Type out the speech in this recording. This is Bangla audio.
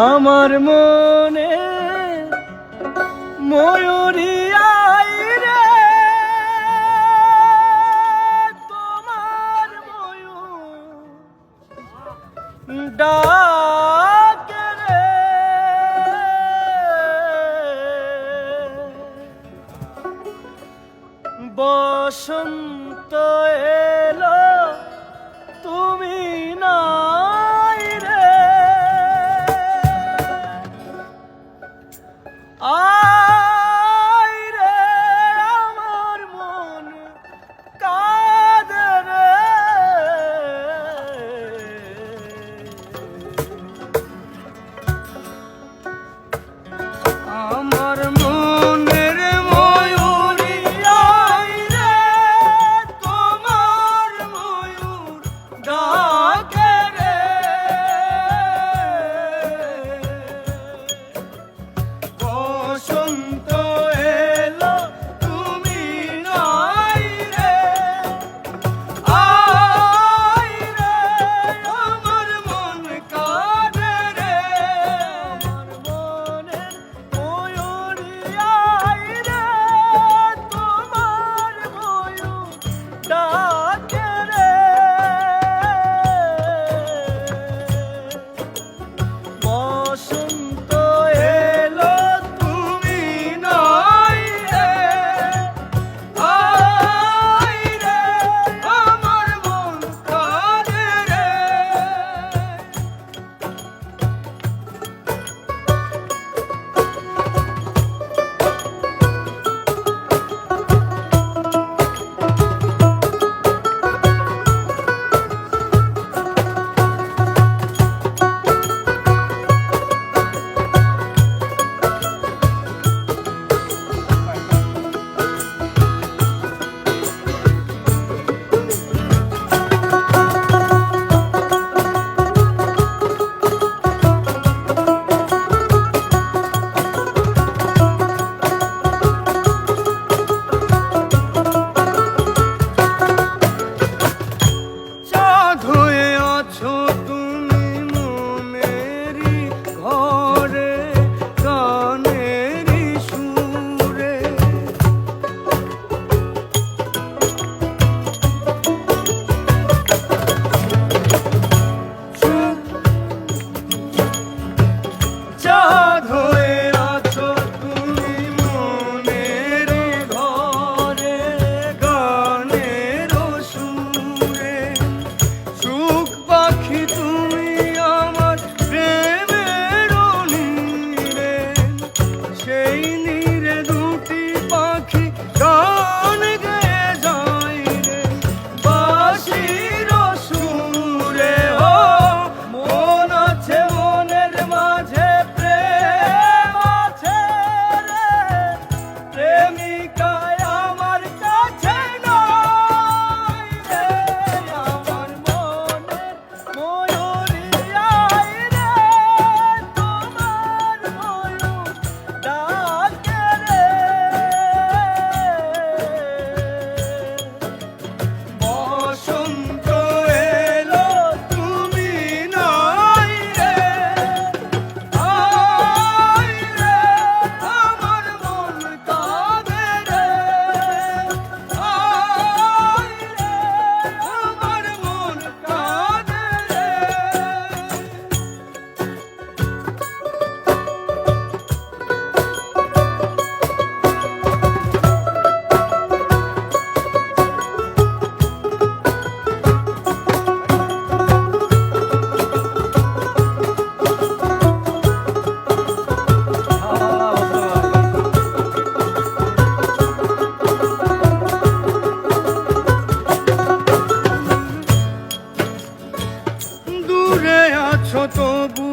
আমার মনে ময়ূরী আই রে, তোমার ময়ূর ডাকে রে, বসন্ত এলো তুমি নাই রে, আয় রে আমার মন কাঁদে রে, আমার মনের ময়ূরী আয় রে, তোমার ময়ূর ডাকে রে, বসন্ত এলো তুমি নাই রে, আয় রে আমার মন কাঁদে রে, আমার মনের ময়ূরী আয় রে, তোমার ময়ূর ডাকে রে, বসন্ত এলো তুমি নাই রে, আয় রে আমার মন কাঁদে রে। চাঁদ হয়ে আছো তুমি মনেরই ঘরে, গানেরই সুরে, চাঁদ হয়ে আছো তুমি মনেরই ঘরে, গানের সুরে, সুখ পাখি তুমি আমার প্রেমের নীরে, সেই নীরে দুটি পাখি গান গেয়ে যায় রে, বাঁশির সুরে ও মন আছে মনের মাঝে প্রেম আছে রে, প্রেমিকায় আমার কাছে নাই রে, আমার মনের ময়ূরী আয় রে, তোমার ময়ূর ডাকে রে, বসন্ত এলো তুমি নাই রে, আয় রে আমার মন কাঁদে রে, আয় রে আমার মন কাঁদে রে। দূরে আছো তবু